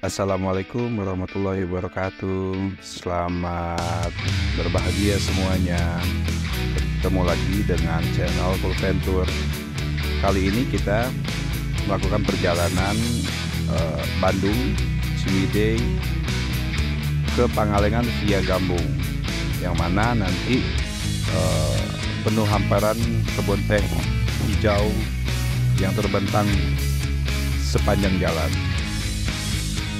Assalamualaikum warahmatullahi wabarakatuh. Selamat berbahagia semuanya. Ketemu lagi dengan channel Fulventure. Kali ini kita melakukan perjalanan Bandung, Ciwidey ke Pangalengan via Gambung, yang mana nanti penuh hamparan kebun teh hijau yang terbentang sepanjang jalan.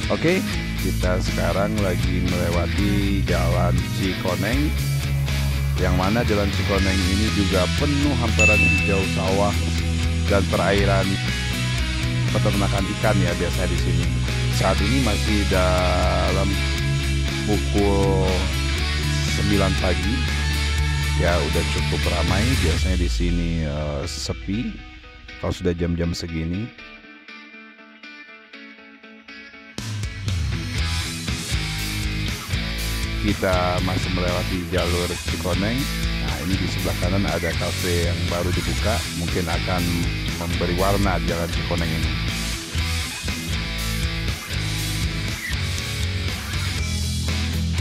Oke, kita sekarang lagi melewati jalan Cikoneng, yang mana jalan Cikoneng ini juga penuh hamparan hijau sawah dan perairan peternakan ikan ya biasa di sini. Saat ini masih dalam pukul 9 pagi, ya udah cukup ramai. Biasanya di sini sepi kalau sudah jam-jam segini. Kita masih melewati jalur Cikoneng. Nah, ini di sebelah kanan ada kafe yang baru dibuka, mungkin akan memberi warna jalan Cikoneng ini.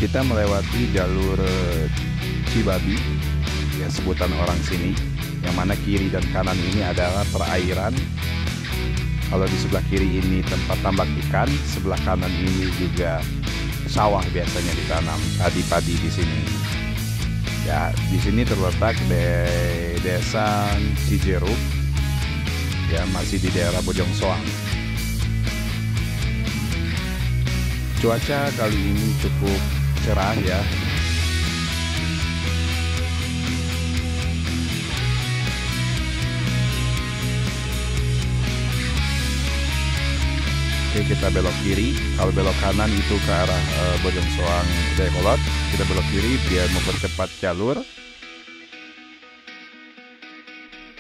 Kita melewati jalur Cibabi, ya sebutan orang sini, yang mana kiri dan kanan ini adalah perairan. Kalau di sebelah kiri ini tempat tambak ikan, sebelah kanan ini juga sawah biasanya ditanam padi-padi di sini. Ya, di sini terletak di desa Cijeruk, ya masih di daerah Bojongsoang. Cuaca kali ini cukup cerah ya. Oke, kita belok kiri. Kalau belok kanan itu ke arah Bojongsoang Dayakolot. Kita belok kiri biar mempercepat jalur.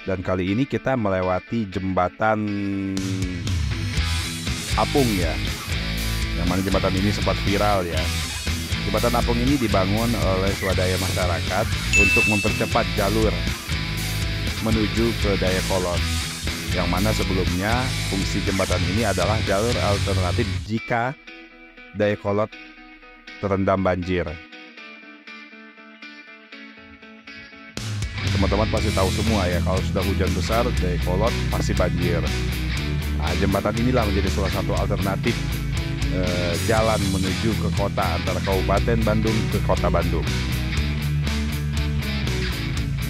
Dan kali ini kita melewati jembatan apung ya, yang mana jembatan ini sempat viral ya. Jembatan apung ini dibangun oleh swadaya masyarakat untuk mempercepat jalur menuju ke Dayakolot, yang mana sebelumnya fungsi jembatan ini adalah jalur alternatif jika Dayakolot terendam banjir. Teman-teman pasti tahu semua ya, kalau sudah hujan besar Dayakolot pasti banjir. Nah, jembatan inilah menjadi salah satu alternatif jalan menuju ke kota, antara Kabupaten Bandung ke Kota Bandung.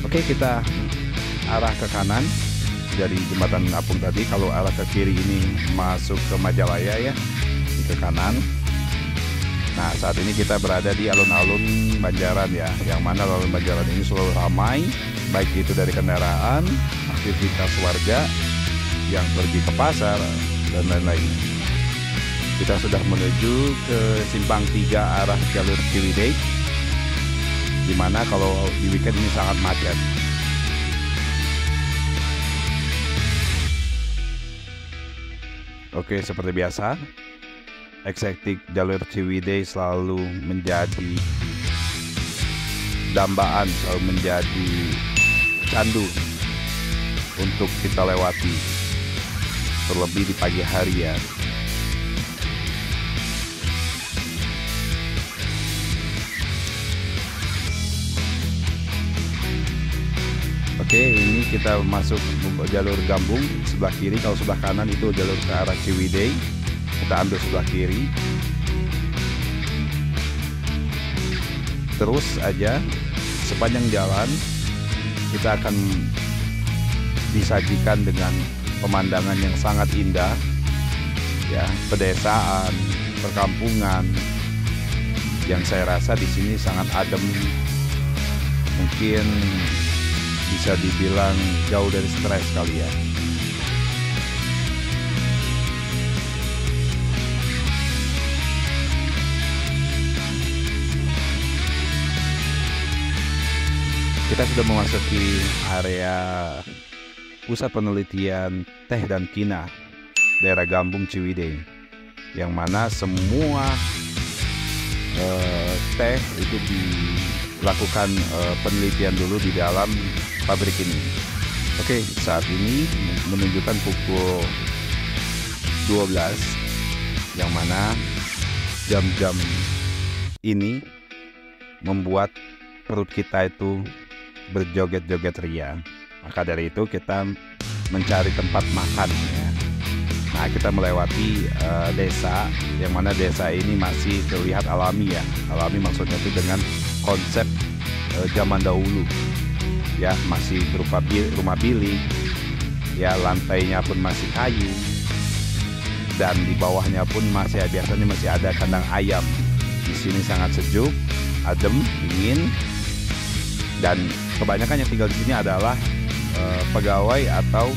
Oke, kita arah ke kanan dari jembatan apung tadi. Kalau arah ke kiri ini masuk ke Majalaya ya, ke kanan. Nah, saat ini kita berada di alun-alun Banjaran ya, yang mana alun Banjaran ini selalu ramai, baik itu dari kendaraan, aktivitas warga yang pergi ke pasar dan lain-lain. Kita sudah menuju ke simpang 3 arah jalur Ciwidey, di mana kalau di weekend ini sangat macet. Oke, seperti biasa, eksekutif jalur Ciwidey selalu menjadi dambaan, selalu menjadi candu untuk kita lewati, terlebih di pagi hari ya. Oke, ini kita masuk jalur Gambung sebelah kiri. Kalau sebelah kanan itu jalur ke arah Ciwidey. Kita ambil sebelah kiri. Terus aja sepanjang jalan kita akan disajikan dengan pemandangan yang sangat indah ya, pedesaan, perkampungan, yang saya rasa di sini sangat adem. Mungkin bisa dibilang jauh dari stres kali ya. Kita sudah memasuki area pusat penelitian teh dan kina daerah Gambung Ciwidey, yang mana semua teh itu dilakukan penelitian dulu di dalam pabrik ini. Oke, saat ini menunjukkan pukul 12 yang mana jam-jam ini membuat perut kita itu berjoget-joget ria. Maka dari itu kita mencari tempat makan ya. Nah, kita melewati desa, yang mana desa ini masih terlihat alami ya. Alami maksudnya itu dengan konsep zaman dahulu ya, masih berupa rumah bilik ya, lantainya pun masih kayu, dan di bawahnya pun biasanya masih ada kandang ayam. Di sini sangat sejuk, adem, dingin, dan kebanyakan yang tinggal di sini adalah pegawai atau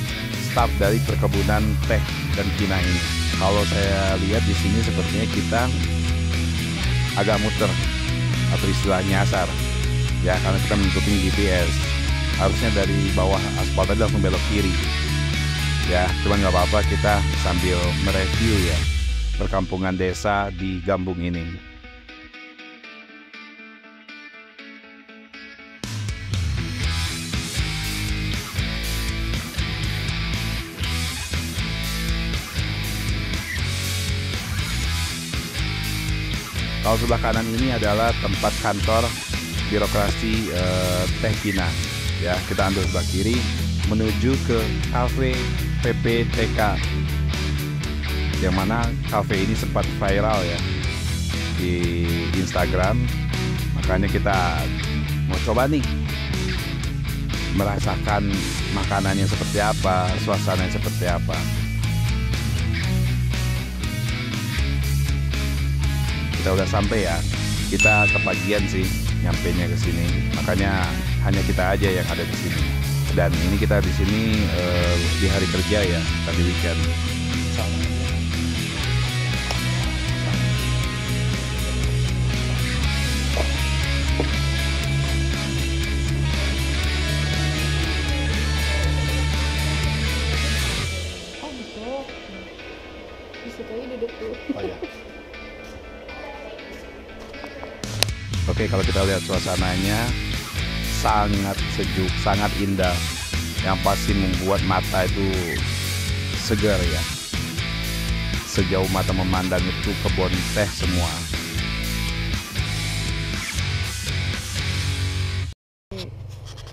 staf dari perkebunan teh dan kina ini. Kalau saya lihat di sini sepertinya kita agak muter atau istilahnya nyasar ya, karena kita mengikuti GPS. Harusnya dari bawah aspal tadi langsung belok kiri ya, cuman nggak apa-apa, kita sambil mereview ya perkampungan desa di Gambung ini. Kalau sebelah kanan ini adalah tempat kantor birokrasi Teh Kina ya. Kita ambil sebelah kiri menuju ke kafe PPTK, yang mana kafe ini sempat viral ya di Instagram. Makanya kita mau coba nih merasakan makanannya seperti apa, suasananya seperti apa. Kita udah sampai ya, kita kepagian sih nyampainya ke sini, makanya hanya kita aja yang ada di sini. Dan ini kita di sini di hari kerja ya, tadi weekend. Oh gitu, di situ aja duduk tuh. Oh ya. Oke, kalau kita lihat suasananya sangat sejuk, sangat indah, yang pasti membuat mata itu segar ya. Sejauh mata memandang itu kebun teh semua.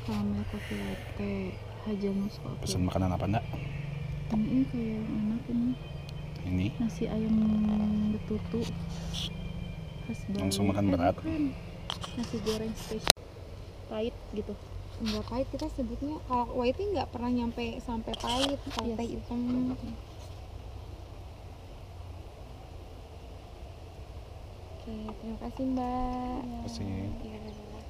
Caramel coffee latte, hazelnut coffee. Pesan makanan apa enggak? Ini kayak yang enak ini. Ini Nasi ayam betutu. Khas Bali. langsung makan berat. Bukan. Nasi goreng spesial. Pahit gitu. Enggak pahit, kita sebutnya kalau white nggak pernah nyampe sampai pahit. Kalau Iya teh sih. hitam oke, terima kasih Mbak. Iya. Kasih. Iya.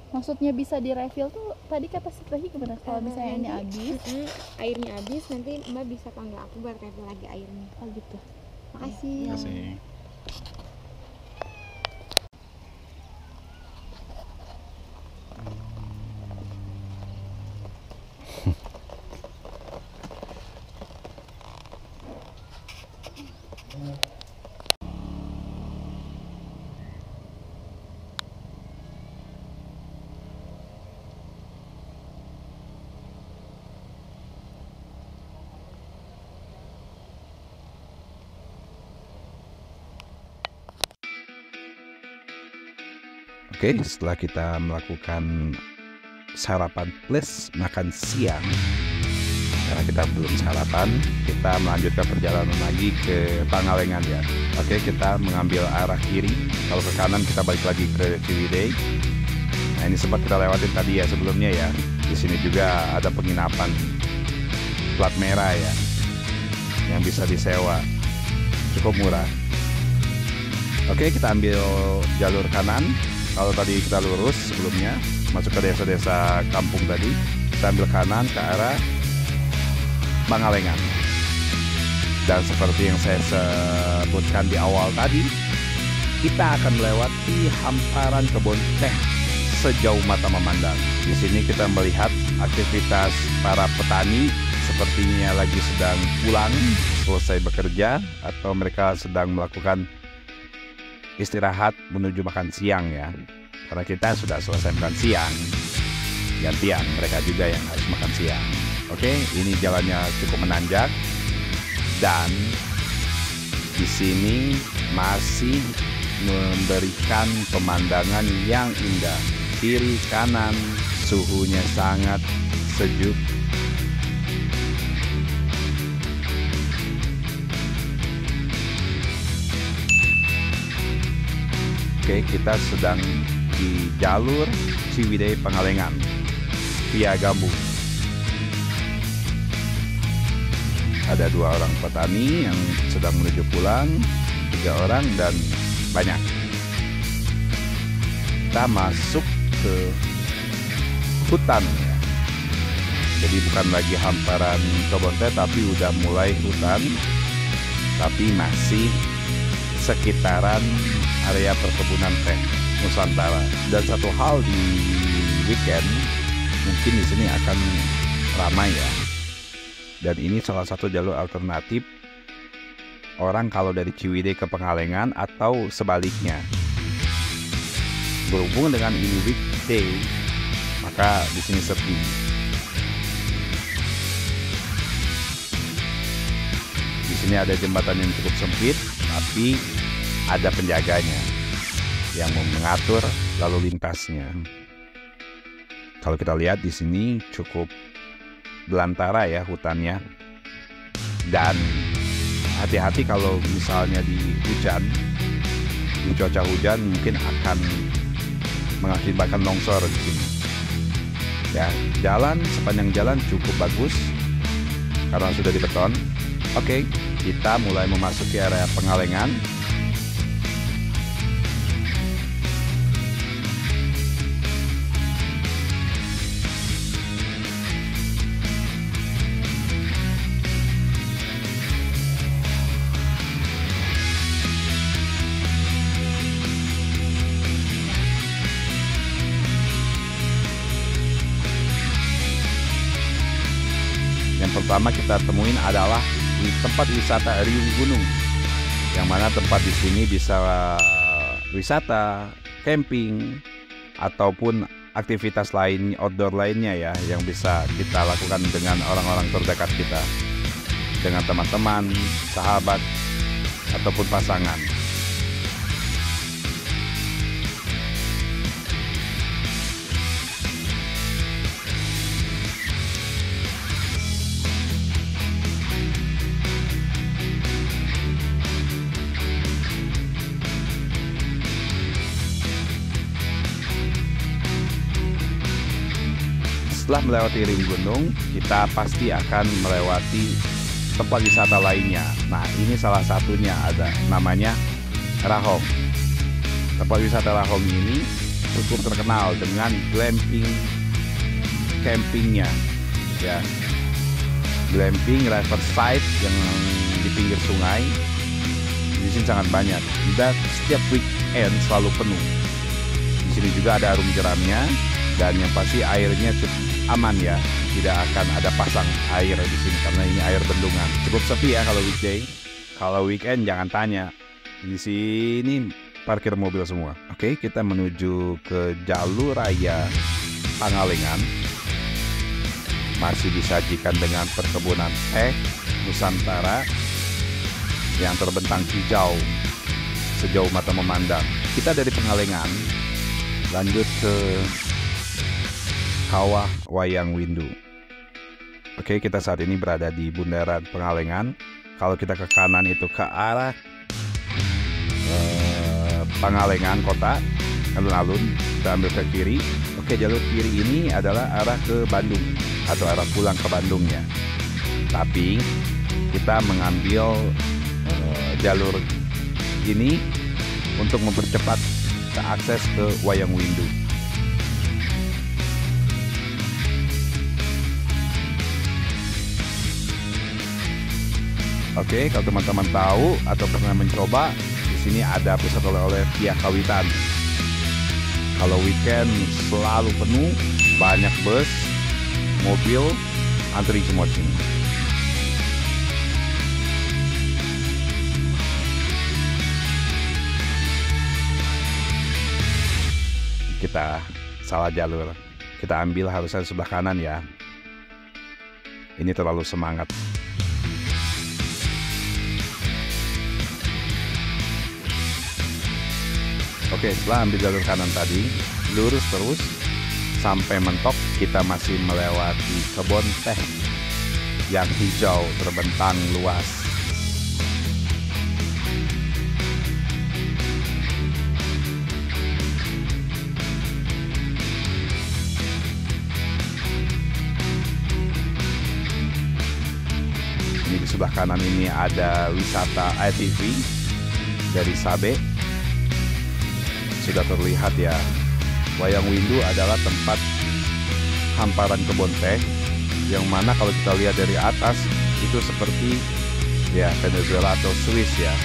Maksudnya bisa di refill tuh tadi kata si Teh gimana kalau misalnya ini Nanti, habis? airnya habis, nanti Mbak bisa panggil aku buat refill lagi airnya. Oh gitu. Makasih. Iya. Kasih. Oke, setelah kita melakukan sarapan plus makan siang, karena kita belum sarapan, kita melanjutkan perjalanan lagi ke Pangalengan ya. Oke, kita mengambil arah kiri. Kalau ke kanan kita balik lagi ke Ciwidey. Nah, ini sempat kita lewatin tadi ya sebelumnya ya. Di sini juga ada penginapan plat merah ya, yang bisa disewa, cukup murah. Oke, kita ambil jalur kanan. Kalau tadi kita lurus sebelumnya masuk ke desa-desa kampung tadi, kita ambil kanan ke arah Pangalengan. Dan seperti yang saya sebutkan di awal tadi, kita akan melewati hamparan kebun teh sejauh mata memandang. Di sini kita melihat aktivitas para petani, sepertinya lagi sedang pulang selesai bekerja, atau mereka sedang melakukan istirahat menuju makan siang ya. Karena kita sudah selesai makan siang, gantian mereka juga yang harus makan siang. Oke, ini jalannya cukup menanjak dan Di sini masih memberikan pemandangan yang indah. Kiri kanan suhunya sangat sejuk. Oke, kita sedang di jalur Ciwidey Pangalengan via Gambung. Ada 2 orang petani yang sedang menuju pulang, 3 orang dan banyak. Kita masuk ke hutan ya. Jadi bukan lagi hamparan kebun teh, tapi udah mulai hutan, tapi masih sekitaran area perkebunan teh Nusantara. Dan satu hal di weekend mungkin di sini akan ramai ya. Dan ini salah satu jalur alternatif orang kalau dari Ciwidey ke Pangalengan atau sebaliknya. Berhubung dengan ini weekday, maka di sini sepi. Di sini ada jembatan yang cukup sempit, tapi ada penjaganya yang mengatur lalu lintasnya. Kalau kita lihat di sini cukup belantara ya hutannya, dan hati-hati kalau misalnya di cuaca hujan mungkin akan mengakibatkan longsor di sini. Ya, sepanjang jalan cukup bagus karena sudah dibeton. Oke, kita mulai memasuki area Pangalengan. Yang pertama kita temuin adalah di tempat wisata Riung Gunung, yang mana tempat di sini bisa wisata, camping, ataupun aktivitas lain outdoor lainnya ya, yang bisa kita lakukan dengan orang-orang terdekat kita, dengan teman-teman, sahabat, ataupun pasangan. Setelah melewati Riung Gunung, kita pasti akan melewati tempat wisata lainnya. Nah, ini salah satunya, ada namanya Rahong. Tempat wisata Rahong ini cukup terkenal dengan glamping campingnya ya. Glamping riverside yang di pinggir sungai di sini sangat banyak, dan setiap weekend selalu penuh. Di sini juga ada arum jeramnya, dan yang pasti airnya cukup aman ya, tidak akan ada pasang air di sini karena ini air bendungan. Cukup sepi ya kalau weekday. Kalau weekend jangan tanya, di sini parkir mobil semua. Oke, kita menuju ke jalur raya Pangalengan. Masih disajikan dengan perkebunan teh Nusantara yang terbentang hijau sejauh mata memandang. Kita dari Pangalengan lanjut ke Kawah Wayang Windu. Oke, kita saat ini berada di bundaran Pangalengan. Kalau kita ke kanan itu ke arah Pangalengan kota, alun-alun. Kita ambil ke kiri. Oke, jalur kiri ini adalah arah ke Bandung atau arah pulang ke Bandungnya. Tapi kita mengambil jalur ini untuk mempercepat akses ke Wayang Windu. Oke, kalau teman-teman tahu atau pernah mencoba, di sini ada pusat oleh-oleh Pia Kawitan. Kalau weekend selalu penuh, banyak bus, mobil, antri semua di sini. Kita salah jalur. Kita ambil harusnya sebelah kanan ya. Ini terlalu semangat. Oke, setelah ambil jalur kanan tadi, lurus terus sampai mentok, kita masih melewati kebun teh yang hijau terbentang luas. Ini di sebelah kanan ini ada wisata ATV dari Sabe. Sudah terlihat ya, Wayang Windu adalah tempat hamparan kebun teh yang mana kalau kita lihat dari atas itu seperti ya Venezuela atau Swiss ya,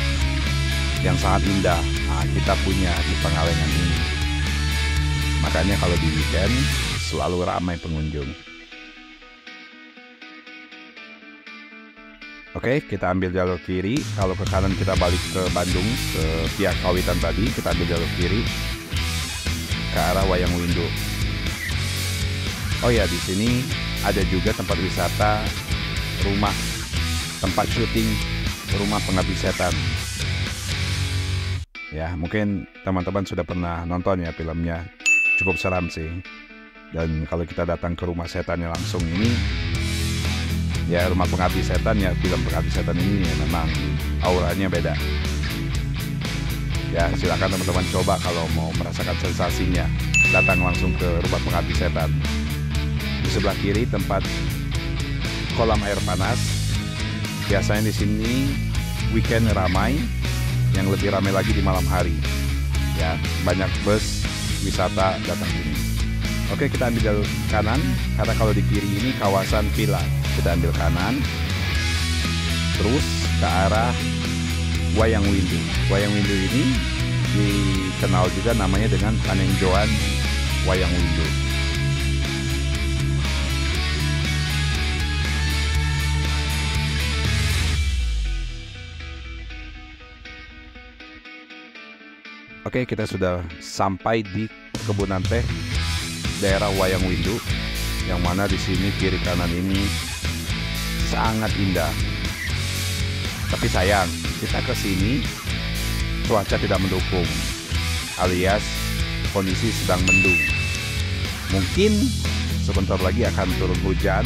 yang sangat indah. Nah, kita punya di Pangalengan ini. Makanya kalau di weekend selalu ramai pengunjung. Oke, kita ambil jalur kiri. Kalau ke kanan kita balik ke Bandung, ke pihak Kawitan tadi, kita ambil jalur kiri ke arah Wayang Windu. Oh ya, di sini ada juga tempat wisata rumah, tempat syuting rumah pengabdi setan. Ya, mungkin teman-teman sudah pernah nonton ya filmnya, cukup seram sih. Dan kalau kita datang ke rumah setannya langsung ini, ya rumah pengabdi setan ya, film pengabdi setan ini ya, memang auranya beda. Ya silakan teman-teman coba kalau mau merasakan sensasinya, datang langsung ke rumah pengabdi setan. Di sebelah kiri tempat kolam air panas. Biasanya di sini weekend ramai, yang lebih ramai lagi di malam hari. Ya banyak bus wisata datang sini. Oke, kita ambil jalur kanan karena kalau di kiri ini kawasan villa. Kita ambil kanan terus ke arah Wayang Windu. Wayang Windu ini dikenal juga namanya dengan Panenjoan Wayang Windu. Oke, kita sudah sampai di perkebunan teh daerah Wayang Windu, yang mana di sini kiri kanan ini sangat indah. Tapi sayang, kita ke sini cuaca tidak mendukung, alias kondisi sedang mendung. Mungkin sebentar lagi akan turun hujan.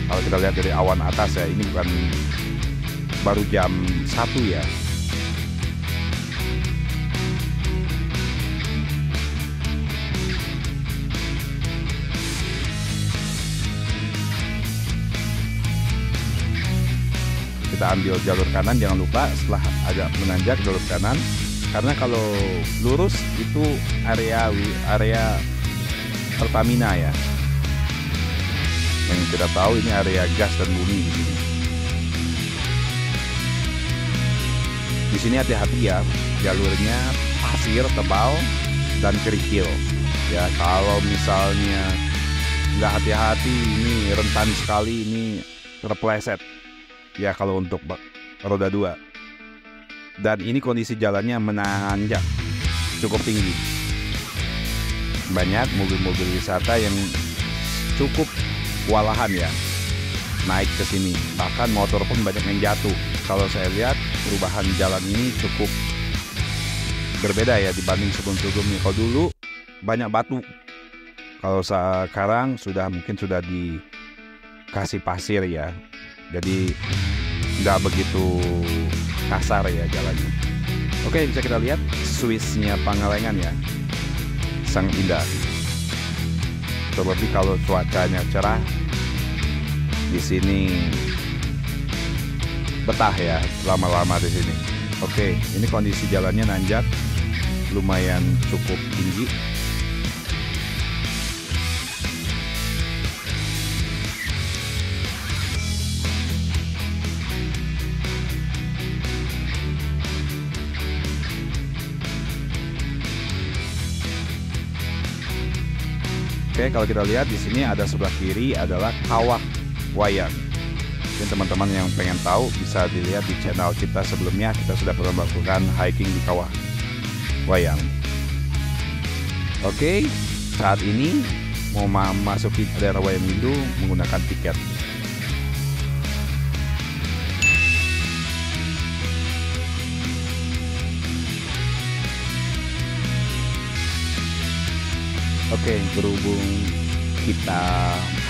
Kalau kita lihat dari awan atas ya, ini bukan baru jam 1 ya. Kita ambil jalur kanan, jangan lupa setelah agak menanjak jalur kanan, karena kalau lurus itu area Pertamina ya. Yang kita tahu ini area gas dan bumi di sini. Di sini hati-hati ya, jalurnya pasir tebal dan kerikil. Ya kalau misalnya nggak hati-hati, ini rentan sekali, ini terpleset. Ya kalau untuk roda 2. Dan ini kondisi jalannya menanjak, cukup tinggi. Banyak mobil-mobil wisata yang cukup kewalahan ya naik ke sini. Bahkan motor pun banyak yang jatuh. Kalau saya lihat perubahan jalan ini cukup berbeda ya dibanding sebelum-sebelumnya. Kalau dulu banyak batu, kalau sekarang mungkin sudah dikasih pasir ya. Jadi nggak begitu kasar ya jalannya. Oke, bisa kita lihat Swissnya Pangalengan ya, sangat indah. Terlebih kalau cuacanya cerah, di sini betah ya lama-lama di sini. Oke, ini kondisi jalannya nanjak, lumayan cukup tinggi. Oke, kalau kita lihat di sini ada sebelah kiri adalah Kawah Wayang. Mungkin teman-teman yang pengen tahu bisa dilihat di channel kita sebelumnya, kita sudah pernah melakukan hiking di Kawah Wayang. Oke, saat ini mau masuki daerah Wayang Windu menggunakan tiket. Oke, berhubung kita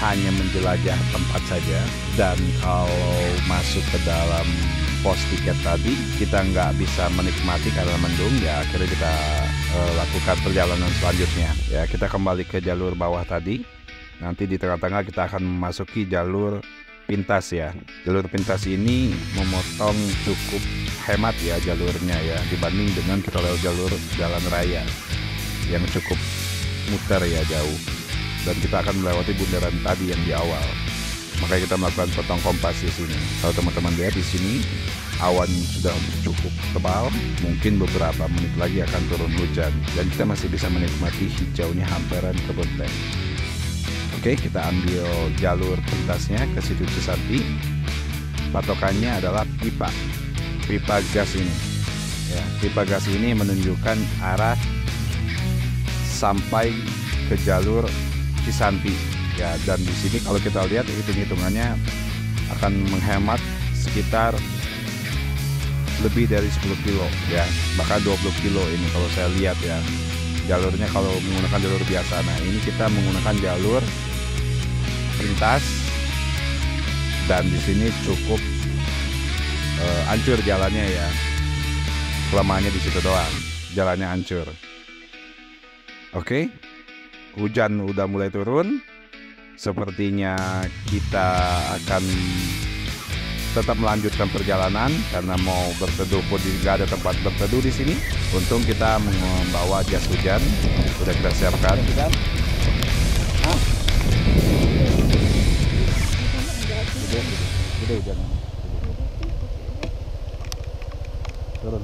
hanya menjelajah tempat saja, dan kalau masuk ke dalam pos tiket tadi kita nggak bisa menikmati karena mendung, ya akhirnya kita lakukan perjalanan selanjutnya. Ya, kita kembali ke jalur bawah tadi. Nanti di tengah-tengah kita akan memasuki jalur pintas ya. Jalur pintas ini memotong cukup hemat ya jalurnya ya, dibanding dengan kita lewat jalur jalan raya yang cukup muter ya, jauh. Dan kita akan melewati bundaran tadi yang di awal. Makanya kita melakukan potong kompas di sini. Kalau teman-teman lihat di sini, awan sudah cukup tebal. Mungkin beberapa menit lagi akan turun hujan, dan kita masih bisa menikmati hijaunya hamparan kebun teh. Oke, kita ambil jalur pintasnya ke situ Cisanti. Patokannya adalah pipa gas ini. Ya, pipa gas ini menunjukkan arah sampai ke jalur Cisanti. Ya, dan di sini kalau kita lihat hitung-hitungannya akan menghemat sekitar lebih dari 10 kilo ya, bahkan 20 kilo ini kalau saya lihat ya. Jalurnya kalau menggunakan jalur biasa. Nah, ini kita menggunakan jalur pintas, dan di sini cukup hancur jalannya ya. Kelemahannya di situ doang, jalannya hancur. Oke, hujan udah mulai turun. Sepertinya kita akan tetap melanjutkan perjalanan karena mau berteduh pun nggak ada tempat berteduh di sini. Untung kita membawa jas hujan, sudah kita siapkan. Udah hujan. Turun.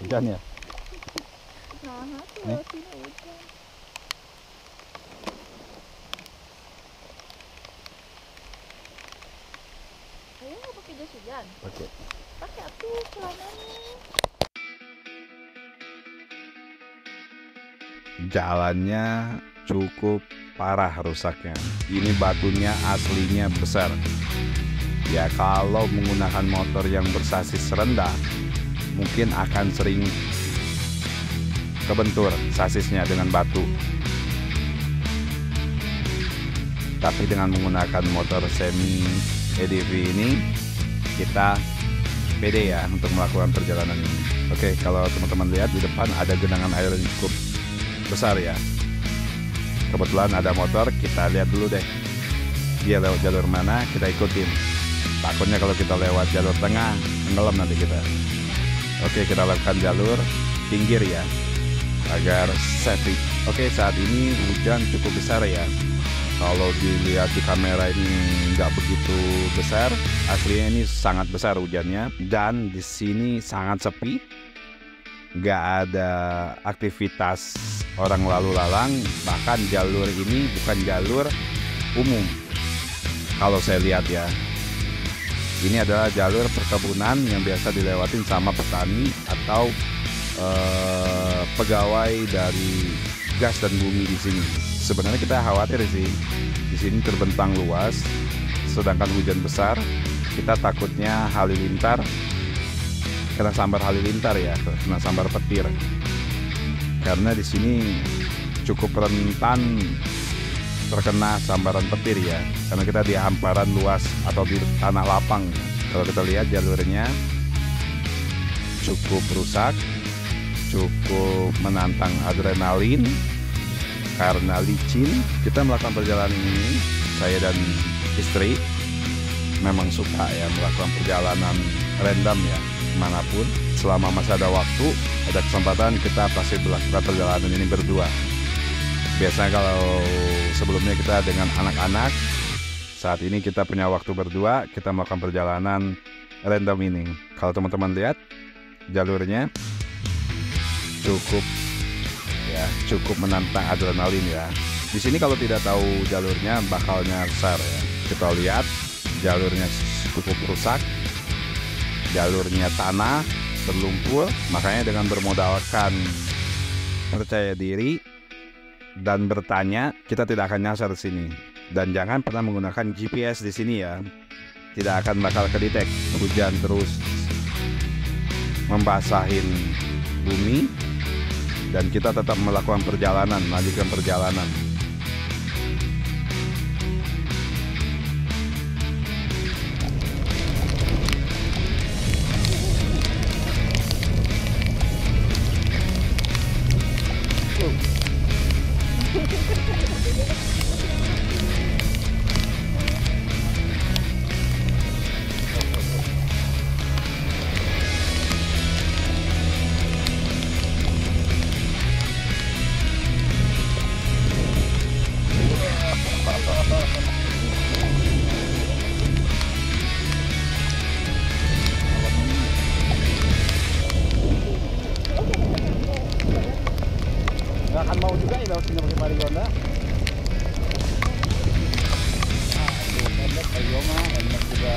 Hujan ya? Nah, sini hujan. Ayo nggak pakai jas hujan? Oke. Pakai atuh celananya. Jalannya cukup parah rusaknya. Ini batunya aslinya besar. Ya, kalau menggunakan motor yang bersasis rendah, mungkin akan sering kebentur sasisnya dengan batu. Tapi dengan menggunakan motor semi EDV ini, kita pede ya untuk melakukan perjalanan ini. Oke, kalau teman-teman lihat di depan ada genangan air yang cukup besar ya. Kebetulan ada motor, kita lihat dulu deh dia lewat jalur mana, kita ikutin. Takutnya kalau kita lewat jalur tengah, tenggelam nanti kita. Oke, kita lakukan jalur pinggir ya, agar safety. Oke, saat ini hujan cukup besar ya. Kalau dilihat di kamera ini nggak begitu besar, aslinya ini sangat besar hujannya. Dan di sini sangat sepi, nggak ada aktivitas orang lalu lalang. Bahkan jalur ini bukan jalur umum kalau saya lihat ya. Ini adalah jalur perkebunan yang biasa dilewatin sama petani atau pegawai dari gas dan bumi di sini. Sebenarnya kita khawatir sih, di sini terbentang luas, sedangkan hujan besar. Kita takutnya halilintar, kena sambar halilintar ya, kena sambar petir. Karena di sini cukup rentan terkena sambaran petir ya, karena kita di hamparan luas atau di tanah lapang. Kalau kita lihat jalurnya cukup rusak, cukup menantang adrenalin karena licin. Kita melakukan perjalanan ini, saya dan istri memang suka ya melakukan perjalanan random ya, manapun. Selama masih ada waktu, ada kesempatan, kita pasti melakukan perjalanan ini berdua. Biasanya kalau sebelumnya kita dengan anak-anak, saat ini kita punya waktu berdua, kita melakukan perjalanan random ini. Kalau teman-teman lihat jalurnya cukup menantang adrenalin ya. Di sini kalau tidak tahu jalurnya bakalnya besar ya. Kita lihat jalurnya cukup rusak, jalurnya tanah berlumpur. Makanya dengan bermodalkan percaya diri dan bertanya, kita tidak akan nyasar di sini. Dan jangan pernah menggunakan GPS di sini ya. tidak akan bakal kedetek hujan terus membasahin bumi, dan kita tetap melakukan perjalanan, melanjutkan perjalanan. Nggak akan mau juga ya lewat sini pakai Marigonda. Pendek ayo mah, pendek juga.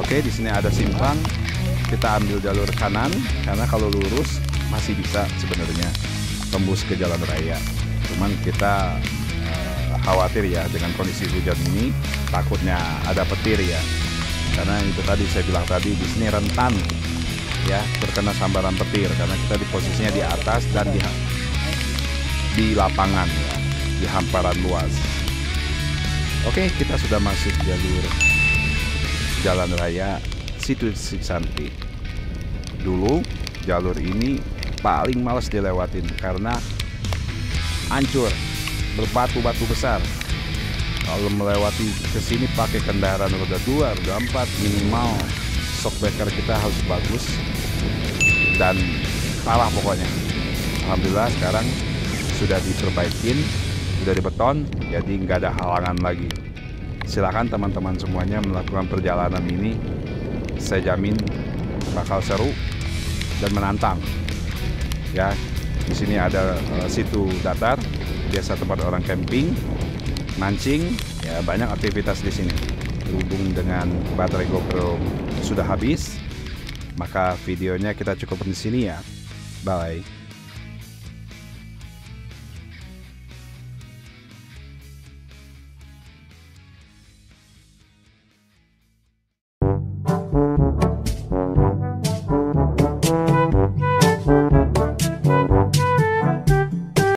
Oke, di sini ada simpang. Kita ambil jalur kanan karena kalau lurus masih bisa sebenarnya tembus ke jalan raya. Cuman kita khawatir ya dengan kondisi hujan ini, takutnya ada petir ya. Karena itu tadi saya bilang tadi di sini rentan ya terkena sambaran petir karena kita di posisinya di atas dan di lapangan ya, di hamparan luas. Oke, kita sudah masuk jalur jalan raya Situ Ciksanti. Dulu jalur ini paling males dilewatin karena hancur, berbatu-batu besar. Kalau melewati ke sini pakai kendaraan roda 2, roda 4 minimal shockbreaker kita harus bagus dan parah pokoknya. Alhamdulillah sekarang sudah diperbaikin, sudah dibeton, jadi nggak ada halangan lagi. Silakan teman-teman semuanya melakukan perjalanan ini, saya jamin bakal seru dan menantang. Ya, di sini ada situ datar, biasa tempat orang camping, mancing, ya banyak aktivitas di sini. Berhubung dengan baterai GoPro sudah habis, maka videonya kita cukupin di sini ya. Bye.